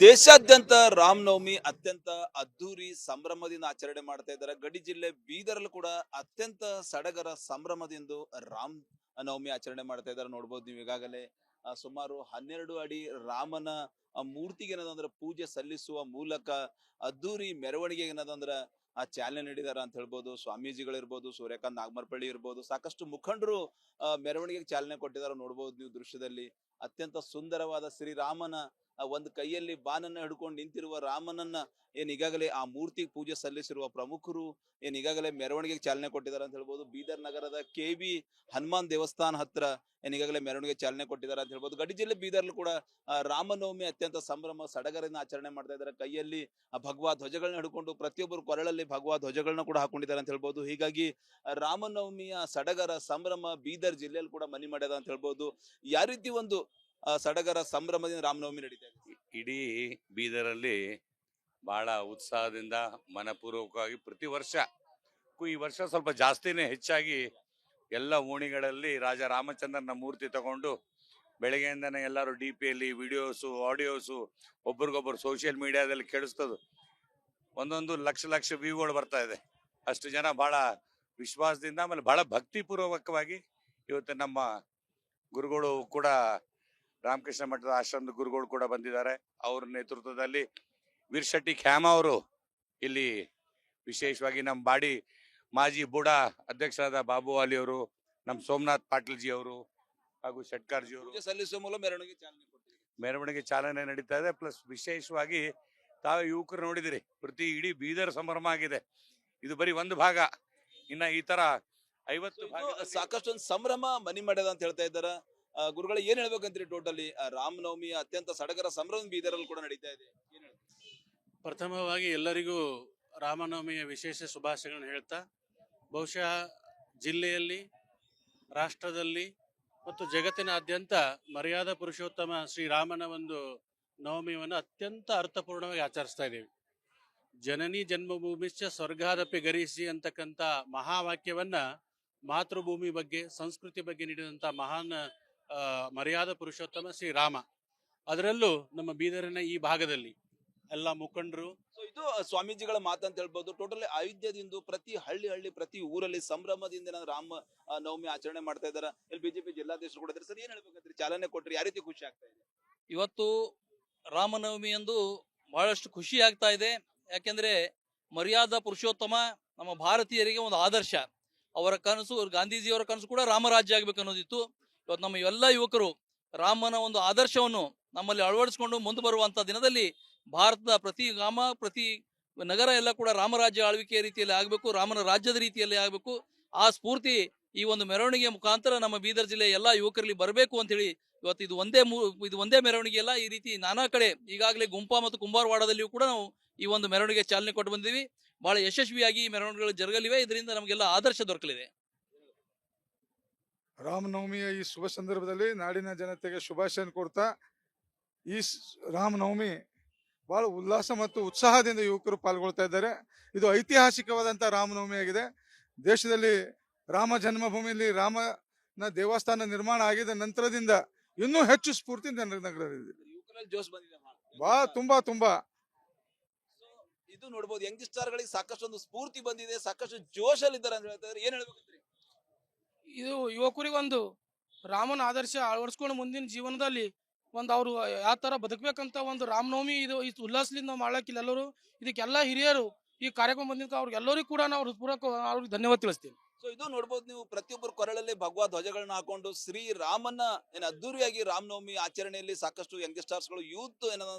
ದೇಶಾದ್ಯಂತ ರಾಮನವಮಿ ಅತ್ಯಂತ ಅದ್ದೂರಿ ಸಂಭ್ರಮದಿಂದ ಆಚರಣೆ ಮಾಡ್ತಾ ಇದ್ದಾರೆ. ಗಡಿ ಜಿಲ್ಲೆ ಬೀದರ್ಲ್ಲೂ ಕೂಡ ಅತ್ಯಂತ ಸಡಗರ ಸಂಭ್ರಮದಿಂದ ರಾಮ್ ನವಮಿ ಆಚರಣೆ ಮಾಡ್ತಾ ಇದ್ದಾರೆ. ನೋಡ್ಬೋದು ನೀವು ಈಗಾಗಲೇ ಸುಮಾರು 12 ಅಡಿ ರಾಮನ ಮೂರ್ತಿಗೆ ಏನದಂದ್ರೆ ಪೂಜೆ ಸಲ್ಲಿಸುವ ಮೂಲಕ ಅದ್ದೂರಿ ಮೆರವಣಿಗೆ ಏನದಂದ್ರೆ ಚಾಲನೆ ನೀಡಿದಾರ ಅಂತ ಹೇಳ್ಬೋದು. ಸ್ವಾಮೀಜಿಗಳಿರ್ಬೋದು, ಸೂರ್ಯಕಾಂತ್ ನಾಗಮರ್ಪಳ್ಳಿ ಇರ್ಬೋದು, ಸಾಕಷ್ಟು ಮುಖಂಡರು ಮೆರವಣಿಗೆಗೆ ಚಾಲನೆ ಕೊಟ್ಟಿದ್ದಾರೆ. ನೋಡ್ಬೋದು ನೀವು ದೃಶ್ಯದಲ್ಲಿ ಅತ್ಯಂತ ಸುಂದರವಾದ ಶ್ರೀರಾಮನ ಒಂದು ಕೈಯಲ್ಲಿ ಬಾನನ್ನ ಹಿಡ್ಕೊಂಡು ನಿಂತಿರುವ ರಾಮನನ್ನ ಏನ್ ಈಗಾಗಲೇ ಆ ಮೂರ್ತಿ ಪೂಜೆ ಸಲ್ಲಿಸಿರುವ ಪ್ರಮುಖರು ಏನ್ ಈಗಾಗಲೇ ಮೆರವಣಿಗೆಗೆ ಚಾಲನೆ ಕೊಟ್ಟಿದ್ದಾರೆ ಅಂತ ಹೇಳ್ಬೋದು. ಬೀದರ್ ನಗರದ KV ಹನುಮಾನ್ ದೇವಸ್ಥಾನ ಹತ್ರ ಏನ್ ಈಗಾಗಲೇ ಮೆರವಣಿಗೆ ಚಾಲನೆ ಕೊಟ್ಟಿದ್ದಾರೆ ಅಂತ ಹೇಳ್ಬೋದು. ಗಡಿ ಜಿಲ್ಲೆ ಬೀದರ್ಲು ಕೂಡ ರಾಮನವಮಿ ಅತ್ಯಂತ ಸಂಭ್ರಮ ಸಡಗರದಿಂದ ಆಚರಣೆ ಮಾಡ್ತಾ ಇದ್ದಾರೆ. ಕೈಯಲ್ಲಿ ಭಗವಾ ಧ್ವಜಗಳನ್ನ ಹಿಡ್ಕೊಂಡು ಪ್ರತಿಯೊಬ್ಬರು ಕೊರಳಲ್ಲಿ ಭಗವಾ ಧ್ವಜಗಳನ್ನ ಕೂಡ ಹಾಕೊಂಡಿದ್ದಾರೆ ಅಂತ ಹೇಳ್ಬೋದು. ಹೀಗಾಗಿ ರಾಮನವಮಿಯ ಸಡಗರ ಸಂಭ್ರಮ ಬೀದರ್ ಜಿಲ್ಲೆಯಲ್ಲಿ ಕೂಡ ಮನಿ ಮಾಡ್ಯದ ಅಂತ ಹೇಳ್ಬೋದು. ಯಾವ ರೀತಿ ಒಂದು ಸಡಗರ ಸಂಭ್ರಮದಿಂದ ರಾಮನವಮಿ ನಡೀತಾ ಇದೆ? ಇಡೀ ಬೀದರಲ್ಲಿ ಬಹಳ ಉತ್ಸಾಹದಿಂದ ಮನಪೂರ್ವಕವಾಗಿ ಪ್ರತಿ ವರ್ಷ ಈ ವರ್ಷ ಸ್ವಲ್ಪ ಜಾಸ್ತಿನೇ ಹೆಚ್ಚಾಗಿ ಎಲ್ಲ ಓಣಿಗಳಲ್ಲಿ ರಾಜ ರಾಮಚಂದ್ರನ ಮೂರ್ತಿ ತಗೊಂಡು ಬೆಳಗ್ಗೆಯಿಂದನೇ ಎಲ್ಲರೂ DP-ಯಲ್ಲಿ ವಿಡಿಯೋಸು ಆಡಿಯೋಸು ಒಬ್ರಿಗೊಬ್ರು ಸೋಷಿಯಲ್ ಮೀಡಿಯಾದಲ್ಲಿ ಕೇಳಿಸ್ತದು. ಒಂದೊಂದು ಲಕ್ಷ ವ್ಯೂಗಳು ಬರ್ತಾ ಇದೆ. ಅಷ್ಟು ಜನ ಬಹಳ ವಿಶ್ವಾಸದಿಂದ ಆಮೇಲೆ ಬಹಳ ಭಕ್ತಿಪೂರ್ವಕವಾಗಿ ಇವತ್ತು ನಮ್ಮ ಗುರುಗಳು ಕೂಡ ರಾಮಕೃಷ್ಣ ಮಠದ ಆಶ್ರಮದ ಗುರುಗಳು ಕೂಡ ಬಂದಿದ್ದಾರೆ. ಅವ್ರ ನೇತೃತ್ವದಲ್ಲಿ ವೀರ್ ಶೆಟ್ಟಿ ಖ್ಯಾಮ ಅವರು ಇಲ್ಲಿ ವಿಶೇಷವಾಗಿ ನಮ್ಮ ಬಾಡಿ ಮಾಜಿ ಬುಡಾ ಅಧ್ಯಕ್ಷರಾದ ಬಾಬು ಅಲಿ ಅವರು, ನಮ್ಮ ಸೋಮನಾಥ್ ಪಾಟೀಲ್ ಜಿ ಅವರು ಹಾಗೂ ಶೆಟ್ಕಾರ್ ಜಿ ಅವರು ಸಲ್ಲಿಸುವ ಮೂಲಕ ಮೆರವಣಿಗೆ ಚಾಲನೆ ನಡೀತಾ ಇದೆ. ಪ್ಲಸ್ ವಿಶೇಷವಾಗಿ ತಾವು ಯುವಕರು ನೋಡಿದಿರಿ, ಪ್ರತಿ ಇಡೀ ಬೀದರ್ ಸಂಭ್ರಮ ಆಗಿದೆ. ಇದು ಬರೀ ಒಂದು ಭಾಗ, ಇನ್ನ ಈ ತರ 50 ಸಾಕಷ್ಟು ಒಂದು ಸಂಭ್ರಮ ಮನಿ ಮಾಡ್ಯದ ಅಂತ ಹೇಳ್ತಾ ಇದ್ದಾರ. ಗುರುಗಳ ಏನ್ ಹೇಳ್ಬೇಕಂತ್ರಿ? ಟೋಟಲಿ ರಾಮನವಮಿ ಅತ್ಯಂತ ಸಡಗರ ಸಂಭ್ರಮ ಬೀದರಲ್ಲಿ ಕೂಡ ನಡೀತಾ ಇದೆ. ಪ್ರಥಮವಾಗಿ ಎಲ್ಲರಿಗೂ ರಾಮನವಮಿಯ ವಿಶೇಷ ಶುಭಾಶಯಗಳನ್ನು ಹೇಳ್ತಾ, ಬಹುಶಃ ಜಿಲ್ಲೆಯಲ್ಲಿ, ರಾಷ್ಟ್ರದಲ್ಲಿ ಮತ್ತು ಜಗತ್ತಿನಾದ್ಯಂತ ಮರ್ಯಾದ ಪುರುಷೋತ್ತಮ ಶ್ರೀರಾಮನ ಒಂದು ನವಮಿಯನ್ನು ಅತ್ಯಂತ ಅರ್ಥಪೂರ್ಣವಾಗಿ ಆಚರಿಸ್ತಾ ಇದ್ದೀವಿ. ಜನನಿ ಜನ್ಮಭೂಮಿಶ್ಚ ಸ್ವರ್ಗಾದಪಿ ಗರಿಸಿ ಅಂತಕ್ಕಂಥ ಮಹಾವಾಕ್ಯವನ್ನ ಮಾತೃಭೂಮಿ ಬಗ್ಗೆ, ಸಂಸ್ಕೃತಿ ಬಗ್ಗೆ ನೀಡಿದಂಥ ಮಹಾನ್ ಮರ್ಯಾದ ಪುರುಷೋತ್ತಮ ಶ್ರೀರಾಮ. ಅದರಲ್ಲೂ ನಮ್ಮ ಬೀದರಿನ ಈ ಭಾಗದಲ್ಲಿ ಎಲ್ಲ ಮುಖಂಡರು, ಇದು ಸ್ವಾಮೀಜಿಗಳ ಮಾತಂತ ಹೇಳ್ಬೋದು. ಟೋಟಲಿ ಅಯೋಧ್ಯದಿಂದ ಪ್ರತಿ ಹಳ್ಳಿ ಪ್ರತಿ ಊರಲ್ಲಿ ಸಂಭ್ರಮದಿಂದ ರಾಮ ನವಮಿ ಆಚರಣೆ ಮಾಡ್ತಾ ಇದ್ದಾರೆ. ಇಲ್ಲಿ BJP ಜಿಲ್ಲಾಧ್ಯಕ್ಷರು ಕೂಡ ಇದ್ದಾರೆ. ಸರ್, ಏನ್ ಹೇಳ್ಬೇಕಂತ್ರಿ? ಚಾಲನೆ ಕೊಟ್ರಿ, ಯಾವ ರೀತಿ ಖುಷಿ ಆಗ್ತಾ ಇದೆ? ಇವತ್ತು ರಾಮನವಮಿ ಎಂದು ಬಹಳಷ್ಟು ಖುಷಿ ಆಗ್ತಾ ಇದೆ. ಯಾಕೆಂದ್ರೆ ಮರ್ಯಾದಾ ಪುರುಷೋತ್ತಮ ನಮ್ಮ ಭಾರತೀಯರಿಗೆ ಒಂದು ಆದರ್ಶ. ಅವರ ಕನಸು, ಗಾಂಧೀಜಿಯವರ ಕನಸು ಕೂಡ ರಾಮರಾಜ್ಯ ಆಗ್ಬೇಕು ಅನ್ನೋದಿತ್ತು. ಇವತ್ತು ನಮ್ಮ ಎಲ್ಲ ಯುವಕರು ರಾಮನ ಒಂದು ಆದರ್ಶವನ್ನು ನಮ್ಮಲ್ಲಿ ಅಳವಡಿಸಿಕೊಂಡು ಮುಂದೆ ಬರುವಂತ ದಿನದಲ್ಲಿ ಭಾರತದ ಪ್ರತಿ ಗ್ರಾಮ, ಪ್ರತಿ ನಗರ ಎಲ್ಲ ಕೂಡ ರಾಮರಾಜ್ಯ ಆಳ್ವಿಕೆಯ ರೀತಿಯಲ್ಲಿ ಆಗಬೇಕು, ರಾಮನ ರಾಜ್ಯದ ರೀತಿಯಲ್ಲಿ ಆಗಬೇಕು. ಆ ಸ್ಫೂರ್ತಿ ಈ ಒಂದು ಮೆರವಣಿಗೆ ಮುಖಾಂತರ ನಮ್ಮ ಬೀದರ್ ಜಿಲ್ಲೆಯ ಎಲ್ಲ ಯುವಕರಲ್ಲಿ ಬರಬೇಕು ಅಂತ ಹೇಳಿ ಇವತ್ತು ಇದು ಒಂದೇ ಮೆರವಣಿಗೆ ಅಲ್ಲ, ಈ ರೀತಿ ನಾನಾ ಕಡೆ ಈಗಾಗಲೇ ಗುಂಪಾ ಮತ್ತು ಕುಂಬಾರವಾಡದಲ್ಲಿಯೂ ಕೂಡ ನಾವು ಈ ಒಂದು ಮೆರವಣಿಗೆ ಚಾಲನೆ ಕೊಟ್ಟು ಬಂದಿದ್ದೀವಿ. ಬಹಳ ಯಶಸ್ವಿಯಾಗಿ ಈ ಮೆರವಣಿಗೆಗಳು ಜರುಗಲಿವೆ. ಇದರಿಂದ ನಮಗೆಲ್ಲ ಆದರ್ಶ ದೊರಕಲಿದೆ. ರಾಮನವಮಿಯ ಈ ಶುಭ ಸಂದರ್ಭದಲ್ಲಿ ನಾಡಿನ ಜನತೆಗೆ ಶುಭಾಶಯ ಕೊಡ್ತಾ, ಈ ರಾಮನವಮಿ ಬಹಳ ಉಲ್ಲಾಸ ಮತ್ತು ಉತ್ಸಾಹದಿಂದ ಯುವಕರು ಪಾಲ್ಗೊಳ್ತಾ ಇದ್ದಾರೆ. ಇದು ಐತಿಹಾಸಿಕವಾದಂತಹ ರಾಮನವಮಿ ಆಗಿದೆ. ದೇಶದಲ್ಲಿ ರಾಮ ಜನ್ಮಭೂಮಿಯಲ್ಲಿ ರಾಮನ ದೇವಸ್ಥಾನ ನಿರ್ಮಾಣ ಆಗಿದ ನಂತರದಿಂದ ಇನ್ನೂ ಹೆಚ್ಚು ಸ್ಫೂರ್ತಿ ನಗರದಲ್ಲಿ ಬಹಳ ತುಂಬಾ ಇದು ನೋಡ್ಬೋದು. ಯಂಗ್ಸ್ಟರ್ ಗಳಿಗೆ ಸಾಕಷ್ಟು ಒಂದು ಸ್ಫೂರ್ತಿ ಬಂದಿದೆ, ಸಾಕಷ್ಟು ಜೋಶಲ್ಲಿ ಇದ್ದಾರೆ ಅಂತ ಹೇಳ್ತಾ ಇದ್ದಾರೆ. ಏನ್ ಹೇಳ್ಬೇಕಂತ್ರಿ? ಇದು ಯುವಕರಿಗೆ ಒಂದು ರಾಮನ ಆದರ್ಶ ಅಳವಡಿಸ್ಕೊಂಡು ಮುಂದಿನ ಜೀವನದಲ್ಲಿ ಒಂದು ಅವರು ಯಾವ ತರ ಬದುಕಬೇಕಂತ ಒಂದು ರಾಮನವಮಿ ಇದು ಉಲ್ಲಾಸದಿಂದ ನಾವು ಮಾಡ್ಲಕ್ಕಿಲ್ಲ. ಎಲ್ಲರೂ ಇದಕ್ಕೆಲ್ಲ ಹಿರಿಯರು ಈ ಕಾರ್ಯಕ್ರಮ ಬಂದಿದ್ದ ಅವ್ರಿಗೆ ಎಲ್ಲರಿಗೂ ಕೂಡ ನಾವು ಹೃತ್ಪೂರ್ವಕ ಅವ್ರಿಗೆ ಧನ್ಯವಾದ ತಿಳಿಸ್ತೀವಿ. ಸೊ ಇದು ನೋಡ್ಬೋದು ನೀವು, ಪ್ರತಿಯೊಬ್ಬರು ಕೊರಳಲ್ಲಿ ಭಗವಾ ಧ್ವಜಗಳನ್ನ ಹಾಕೊಂಡು ಶ್ರೀರಾಮನ ಅದ್ದೂರಿಯಾಗಿ ರಾಮನವಮಿ ಆಚರಣೆಯಲ್ಲಿ ಸಾಕಷ್ಟು ಯಂಗ್ಸ್ಟರ್ಸ್ ಗಳು, ಯೂತ್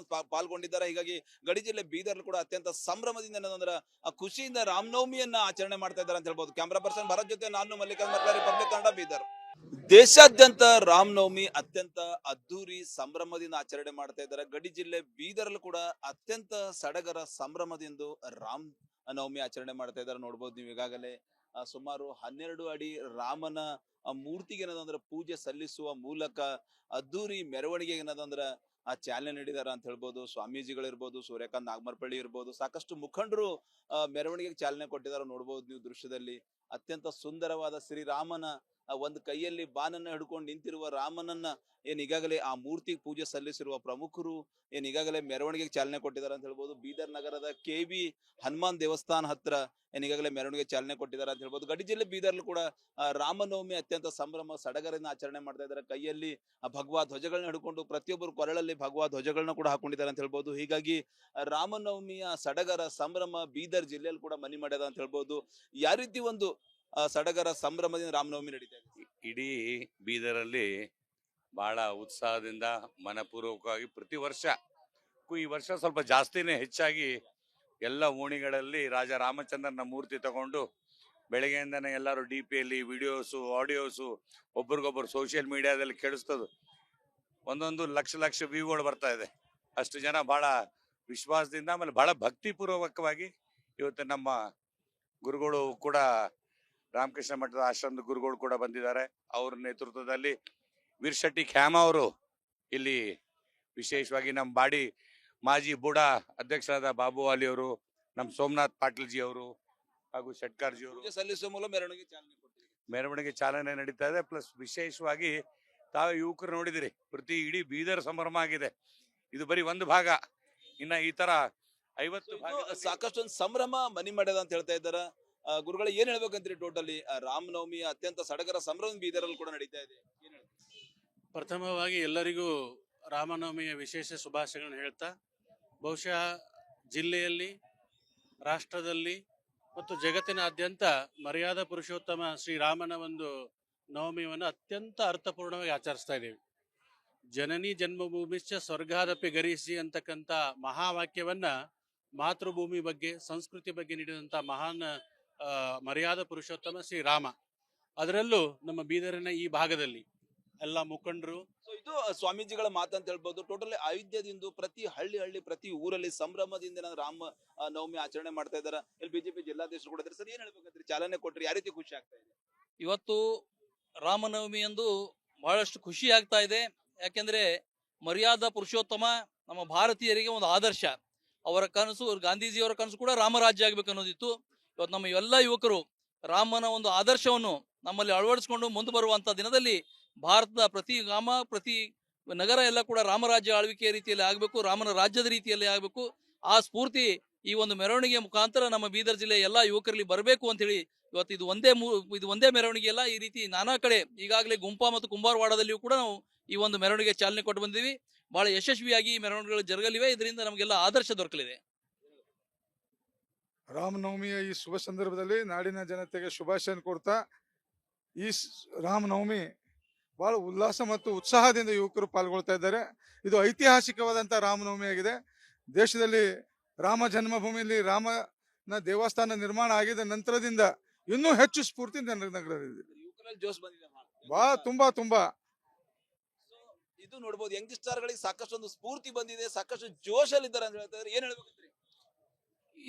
ಪಾಲ್ಗೊಂಡಿದ್ದಾರೆ. ಹೀಗಾಗಿ ಗಡಿ ಜಿಲ್ಲೆ ಬೀದರ್ ಕೂಡ ಅತ್ಯಂತ ಸಂಭ್ರಮದಿಂದ ಏನಂದ್ರೆ ಖುಷಿಯಿಂದ ರಾಮನವಮಿಯನ್ನ ಆಚರಣೆ ಮಾಡ್ತಾ ಇದ್ದಾರೆ ಅಂತ ಹೇಳ್ಬೋದು. ಕ್ಯಾಮ್ರಾ ಪರ್ಸನ್ ಭರತ್ ಜೊತೆ ನಾನು ಮಲ್ಲಿಕಾರ್ಜುನ, ರಿಪಬ್ಲಿಕ್ ಕನ್ನಡ, ಬೀದರ್. ದೇಶಾದ್ಯಂತ ರಾಮನವಮಿ ಅತ್ಯಂತ ಅದ್ದೂರಿ ಸಂಭ್ರಮದಿಂದ ಆಚರಣೆ ಮಾಡ್ತಾ ಇದ್ದಾರೆ. ಗಡಿ ಜಿಲ್ಲೆ ಬೀದರ್ಲು ಕೂಡ ಅತ್ಯಂತ ಸಡಗರ ಸಂಭ್ರಮದಿಂದ ರಾಮ್ ನವಮಿ ಆಚರಣೆ ಮಾಡ್ತಾ ಇದ್ದಾರೆ. ನೋಡ್ಬೋದು ನೀವು ಈಗಾಗಲೇ ಸುಮಾರು 12 ಅಡಿ ರಾಮನ ಮೂರ್ತಿಗೆ ಏನದಂದ್ರೆ ಪೂಜೆ ಸಲ್ಲಿಸುವ ಮೂಲಕ ಅದ್ದೂರಿ ಮೆರವಣಿಗೆ ಏನದಂದ್ರೆ ಚಾಲನೆ ನೀಡಿದಾರ ಅಂತ ಹೇಳ್ಬೋದು. ಸ್ವಾಮೀಜಿಗಳಿರ್ಬೋದು, ಸೂರ್ಯಕಾಂತ್ ನಾಗಮರ್ಪಳ್ಳಿ ಇರ್ಬೋದು, ಸಾಕಷ್ಟು ಮುಖಂಡರು ಮೆರವಣಿಗೆಗೆ ಚಾಲನೆ ಕೊಟ್ಟಿದ್ದಾರೆ. ನೋಡ್ಬೋದು ನೀವು ದೃಶ್ಯದಲ್ಲಿ ಅತ್ಯಂತ ಸುಂದರವಾದ ಶ್ರೀರಾಮನ ಒಂದು ಕೈಯಲ್ಲಿ ಬಾನನ್ನ ಹಿಡ್ಕೊಂಡು ನಿಂತಿರುವ ರಾಮನನ್ನ ಏನ್ ಈಗಾಗಲೇ ಆ ಮೂರ್ತಿ ಪೂಜೆ ಸಲ್ಲಿಸಿರುವ ಪ್ರಮುಖರು ಏನ್ ಈಗಾಗಲೇ ಮೆರವಣಿಗೆಗೆ ಚಾಲನೆ ಕೊಟ್ಟಿದ್ದಾರೆ ಅಂತ ಹೇಳ್ಬೋದು. ಬೀದರ್ ನಗರದ KV ಹನುಮಾನ್ ದೇವಸ್ಥಾನ ಹತ್ರ ಏನ್ ಈಗಾಗಲೇ ಮೆರವಣಿಗೆ ಚಾಲನೆ ಕೊಟ್ಟಿದ್ದಾರೆ ಅಂತ ಹೇಳ್ಬೋದು. ಗಡಿ ಜಿಲ್ಲೆ ಬೀದರ್ಲು ಕೂಡ ರಾಮನವಮಿ ಅತ್ಯಂತ ಸಂಭ್ರಮ ಸಡಗರದಿಂದ ಆಚರಣೆ ಮಾಡ್ತಾ ಇದ್ದಾರೆ. ಕೈಯಲ್ಲಿ ಭಗವಾ ಧ್ವಜಗಳನ್ನ ಹಿಡ್ಕೊಂಡು ಪ್ರತಿಯೊಬ್ಬರು ಕೊರಳಲ್ಲಿ ಭಗವಾ ಧ್ವಜಗಳನ್ನ ಕೂಡ ಹಾಕೊಂಡಿದ್ದಾರೆ ಅಂತ ಹೇಳ್ಬೋದು. ಹೀಗಾಗಿ ರಾಮನವಮಿಯ ಸಡಗರ ಸಂಭ್ರಮ ಬೀದರ್ ಜಿಲ್ಲೆಯಲ್ಲಿ ಕೂಡ ಮನಿ ಮಾಡ್ಯದ ಅಂತ ಹೇಳ್ಬೋದು. ಯಾವ ರೀತಿ ಒಂದು ಸಡಗರ ಸಂಭ್ರಮದಿಂದ ರಾಮನವಮಿ ನಡೀತಾ ಇದೆ? ಇಡೀ ಬೀದರಲ್ಲಿ ಬಹಳ ಉತ್ಸಾಹದಿಂದ ಮನಪೂರ್ವಕವಾಗಿ ಪ್ರತಿ ವರ್ಷ ಈ ವರ್ಷ ಸ್ವಲ್ಪ ಜಾಸ್ತಿನೇ ಹೆಚ್ಚಾಗಿ ಎಲ್ಲ ಓಣಿಗಳಲ್ಲಿ ರಾಜ ರಾಮಚಂದ್ರನ ಮೂರ್ತಿ ತಗೊಂಡು ಬೆಳಗ್ಗೆಯಿಂದನೇ ಎಲ್ಲರೂ DP-ಯಲ್ಲಿ ವಿಡಿಯೋಸು ಆಡಿಯೋಸು ಒಬ್ರಿಗೊಬ್ರು ಸೋಷಿಯಲ್ ಮೀಡಿಯಾದಲ್ಲಿ ಕೇಳಿಸ್ತದು. ಒಂದೊಂದು ಲಕ್ಷ ವ್ಯೂಗಳು ಬರ್ತಾ ಇದೆ. ಅಷ್ಟು ಜನ ಬಹಳ ವಿಶ್ವಾಸದಿಂದ ಆಮೇಲೆ ಬಹಳ ಭಕ್ತಿಪೂರ್ವಕವಾಗಿ ಇವತ್ತು ನಮ್ಮ ಗುರುಗಳು ಕೂಡ ರಾಮಕೃಷ್ಣ ಮಠದ ಆಶ್ರಮದ ಗುರುಗಳು ಕೂಡ ಬಂದಿದ್ದಾರೆ. ಅವ್ರ ನೇತೃತ್ವದಲ್ಲಿ ವೀರಶೆಟ್ಟಿ ಖ್ಯಾಮ ಅವರು ಇಲ್ಲಿ ವಿಶೇಷವಾಗಿ ನಮ್ಮ ಬಾಡಿ ಮಾಜಿ ಬುಡಾ ಅಧ್ಯಕ್ಷರಾದ ಬಾಬು ವಾಲಿ ಅವರು, ನಮ್ಮ ಸೋಮನಾಥ್ ಪಾಟೀಲ್ ಜಿ ಅವರು ಹಾಗೂ ಶೆಟ್ಕಾರ್ ಜಿ ಅವರು ಪೂಜೆ ಸಲ್ಲಿಸುವ ಮೂಲಕ ಮೆರವಣಿಗೆ ಚಾಲನೆ ಕೊಟ್ಟಿದ್ದಾರೆ. ಮೆರವಣಿಗೆ ಚಾಲನೆ ನಡೀತಾ ಇದೆ. ಪ್ಲಸ್ ವಿಶೇಷವಾಗಿ ತಾವು ಯುವಕರು ನೋಡಿದಿರಿ, ಪ್ರತಿ ಇಡೀ ಬೀದರ್ ಸಂಭ್ರಮ ಆಗಿದೆ. ಇದು ಬರೀ ಒಂದು ಭಾಗ, ಇನ್ನ ಈ ತರ 50 ಸಾಕಷ್ಟು ಒಂದು ಸಂಭ್ರಮ ಮನಿ ಮಾಡ್ಯದ ಅಂತ ಹೇಳ್ತಾ ಇದ್ದಾರ. ಗುರುಗಳು ಏನ್ ಹೇಳ್ಬೇಕಂತೀರಿ? ಟೋಟಲಿ ರಾಮನವಮಿ ಅತ್ಯಂತ ಸಡಗರ ಸಂಭ್ರಮ ಬೀದರಲ್ಲಿ ಕೂಡ ನಡೀತಾ ಇದೆ. ಏನ್ ಹೇಳ್ತೀರಿ? ಪ್ರಥಮವಾಗಿ ಎಲ್ಲರಿಗೂ ರಾಮನವಮಿಯ ವಿಶೇಷ ಶುಭಾಶಯಗಳನ್ನು ಹೇಳ್ತಾ, ಬಹುಶಃ ಜಿಲ್ಲೆಯಲ್ಲಿ, ರಾಷ್ಟ್ರದಲ್ಲಿ ಮತ್ತು ಜಗತ್ತಿನಾದ್ಯಂತ ಮರ್ಯಾದಾ ಪುರುಷೋತ್ತಮ ಶ್ರೀರಾಮನ ಒಂದು ನವಮಿಯನ್ನು ಅತ್ಯಂತ ಅರ್ಥಪೂರ್ಣವಾಗಿ ಆಚರಿಸ್ತಾ ಇದ್ದೇವೆ. ಜನನಿ ಜನ್ಮಭೂಮಿಶ್ಚ ಸ್ವರ್ಗಾದಪಿ ಗರಿಸಿ ಅಂತಕ್ಕಂಥ ಮಹಾವಾಕ್ಯವನ್ನ ಮಾತೃಭೂಮಿ ಬಗ್ಗೆ, ಸಂಸ್ಕೃತಿ ಬಗ್ಗೆ ನೀಡಿದಂಥ ಮಹಾನ್ ಮರ್ಯಾದಾ ಪುರುಷೋತ್ತಮ ಶ್ರೀರಾಮ. ಅದರಲ್ಲೂ ನಮ್ಮ ಬೀದರಿನ ಈ ಭಾಗದಲ್ಲಿ ಎಲ್ಲ ಮುಖಂಡರು. ಸೊ ಇದು ಸ್ವಾಮೀಜಿಗಳ ಮಾತಂತ ಹೇಳ್ಬೋದು. ಟೋಟಲಿ ಅಯೋಧ್ಯದಿಂದ ಪ್ರತಿ ಹಳ್ಳಿ ಪ್ರತಿ ಊರಲ್ಲಿ ಸಂಭ್ರಮದಿಂದ ರಾಮ ನವಮಿ ಆಚರಣೆ ಮಾಡ್ತಾ ಇದಾರೆ. ಇಲ್ಲಿ BJP ಜಿಲ್ಲಾಧ್ಯಕ್ಷರು ಕೂಡ ಇದ್ದಾರೆ. ಸರ್, ಏನ್ ಹೇಳ್ಬೇಕಂತೀರಿ? ಚಾಲನೆ ಕೊಟ್ರಿ, ಯಾವ ರೀತಿ ಖುಷಿ ಆಗ್ತಾ ಇದೆ? ಇವತ್ತು ರಾಮನವಮಿ ಎಂದು ಬಹಳಷ್ಟು ಖುಷಿ ಆಗ್ತಾ ಇದೆ. ಯಾಕೆಂದ್ರೆ ಮರ್ಯಾದಾ ಪುರುಷೋತ್ತಮ ನಮ್ಮ ಭಾರತೀಯರಿಗೆ ಒಂದು ಆದರ್ಶ. ಅವರ ಕನಸು, ಗಾಂಧೀಜಿಯವರ ಕನಸು ಕೂಡ ರಾಮರಾಜ್ಯ ಆಗ್ಬೇಕು ಅನ್ನೋದಿತ್ತು. ಇವತ್ತು ನಮ್ಮ ಎಲ್ಲ ಯುವಕರು ರಾಮನ ಒಂದು ಆದರ್ಶವನ್ನು ನಮ್ಮಲ್ಲಿ ಅಳವಡಿಸಿಕೊಂಡು ಮುಂದೆ ಬರುವಂತ ದಿನದಲ್ಲಿ ಭಾರತದ ಪ್ರತಿ ಗ್ರಾಮ, ಪ್ರತಿ ನಗರ ಎಲ್ಲ ಕೂಡ ರಾಮರಾಜ್ಯ ಆಳ್ವಿಕೆಯ ರೀತಿಯಲ್ಲಿ ಆಗಬೇಕು, ರಾಮನ ರಾಜ್ಯದ ರೀತಿಯಲ್ಲಿ ಆಗಬೇಕು. ಆ ಸ್ಫೂರ್ತಿ ಈ ಒಂದು ಮೆರವಣಿಗೆ ಮುಖಾಂತರ ನಮ್ಮ ಬೀದರ್ ಜಿಲ್ಲೆ ಎಲ್ಲಾ ಯುವಕರಲ್ಲಿ ಬರಬೇಕು ಅಂತ ಹೇಳಿ ಇವತ್ತು ಇದು ಒಂದೇ ಮೆರವಣಿಗೆ ಅಲ್ಲ, ಈ ರೀತಿ ನಾನಾ ಕಡೆ ಈಗಾಗಲೇ ಗುಂಪಾ ಮತ್ತು ಕುಂಬಾರವಾಡದಲ್ಲಿಯೂ ಕೂಡ ನಾವು ಈ ಒಂದು ಮೆರವಣಿಗೆ ಚಾಲನೆ ಕೊಟ್ಟು ಬಂದಿದ್ದೀವಿ. ಬಹಳ ಯಶಸ್ವಿಯಾಗಿ ಈ ಮೆರವಣಿಗೆಗಳು ಜರುಗಲಿವೆ. ಇದರಿಂದ ನಮಗೆಲ್ಲ ಆದರ್ಶ ದೊರಕಲಿದೆ. ರಾಮನವಮಿಯ ಈ ಶುಭ ಸಂದರ್ಭದಲ್ಲಿ ನಾಡಿನ ಜನತೆಗೆ ಶುಭಾಶಯ ಕೋರ್ತಾ, ಈ ರಾಮನವಮಿ ಬಹಳ ಉಲ್ಲಾಸ ಮತ್ತು ಉತ್ಸಾಹದಿಂದ ಯುವಕರು ಪಾಲ್ಗೊಳ್ತಾ ಇದ್ದಾರೆ. ಇದು ಐತಿಹಾಸಿಕವಾದಂತ ರಾಮನವಮಿ ಆಗಿದೆ. ದೇಶದಲ್ಲಿ ರಾಮ ಜನ್ಮಭೂಮಿಯಲ್ಲಿ ರಾಮನ ದೇವಸ್ಥಾನ ನಿರ್ಮಾಣ ಆಗಿದ ನಂತರದಿಂದ ಇನ್ನೂ ಹೆಚ್ಚು ಸ್ಫೂರ್ತಿ ನಗರದಲ್ಲಿ ಯುವಕರಲ್ಲಿ ಜೋಶ್ ಬಂದಿದೆ. ಬಹಳ ತುಂಬಾ ಇದು ನೋಡ್ಬೋದು, ಯಂಗ್ಸ್ಟರ್ ಗಳಿಗೆ ಸಾಕಷ್ಟು ಒಂದು ಸ್ಫೂರ್ತಿ ಬಂದಿದೆ, ಸಾಕಷ್ಟು ಜೋಶಲ್ಲಿ ಇದ್ದಾರೆ ಅಂತ ಹೇಳ್ತಾ ಇದ್ದಾರೆ. ಏನ್ ಹೇಳ್ಬೇಕಂತ್ರಿ?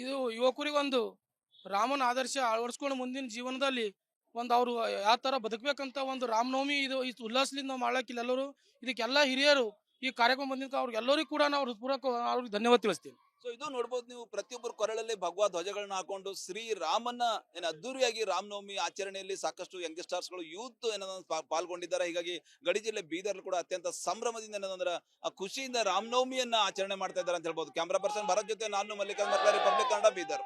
ಇದು ಯುವಕರಿಗೊಂದು ರಾಮನ ಆದರ್ಶ ಅಳವಡಿಸ್ಕೊಂಡು ಮುಂದಿನ ಜೀವನದಲ್ಲಿ ಒಂದು ಅವರು ಯಾವ ತರ ಬದುಕಬೇಕಂತ ಒಂದು ರಾಮನವಮಿ ಇದು ಉಲ್ಲಾಸದಿಂದ ನಾವು ಮಾಡ್ಲಕ್ಕಿಲ್ಲ. ಎಲ್ಲರೂ ಇದಕ್ಕೆಲ್ಲ ಹಿರಿಯರು ಈ ಕಾರ್ಯಕ್ರಮ ಬಂದಿದ್ದ ಅವ್ರಿಗೆಲ್ಲರಿಗೂ ಕೂಡ ನಾವು ಹೃತ್ಪೂರ್ವಕ ಅವ್ರಿಗೆ ಧನ್ಯವಾದ ತಿಳಿಸ್ತೀವಿ. ಸೊ ಇದು ನೋಡ್ಬೋದು ನೀವು, ಪ್ರತಿಯೊಬ್ಬರು ಕೊರಳಲ್ಲಿ ಭಗವಾ ಧ್ವಜಗಳನ್ನ ಹಾಕೊಂಡು ಶ್ರೀರಾಮನ ಅದ್ದೂರಿಯಾಗಿ ರಾಮನವಮಿ ಆಚರಣೆಯಲ್ಲಿ ಸಾಕಷ್ಟು ಯಂಗ್ಸ್ಟರ್ಸ್ ಗಳು, ಯೂತ್ ಪಾಲ್ಗೊಂಡಿದ್ದಾರೆ. ಹೀಗಾಗಿ ಗಡಿ ಜಿಲ್ಲೆ ಬೀದರ್ ಕೂಡ ಅತ್ಯಂತ ಸಂಭ್ರಮದಿಂದ ಏನಂದ್ರೆ ಆ ಖುಷಿಯಿಂದ ರಾಮನವಮಿಯನ್ನ ಆಚರಣೆ ಮಾಡ್ತಾ ಇದ್ದಾರೆ ಅಂತ ಹೇಳ್ಬೋದು. ಕ್ಯಾಮ್ರಾ ಪರ್ಸನ್ ಭರತ್ ಜೊತೆ ನಾನು ಮಲ್ಲಿಕಾರ್ಜುನ್ ಮರ್ಲಾರಿ, ರಿಪಬ್ಲಿಕ್ ಕನ್ನಡ, ಬೀದರ್.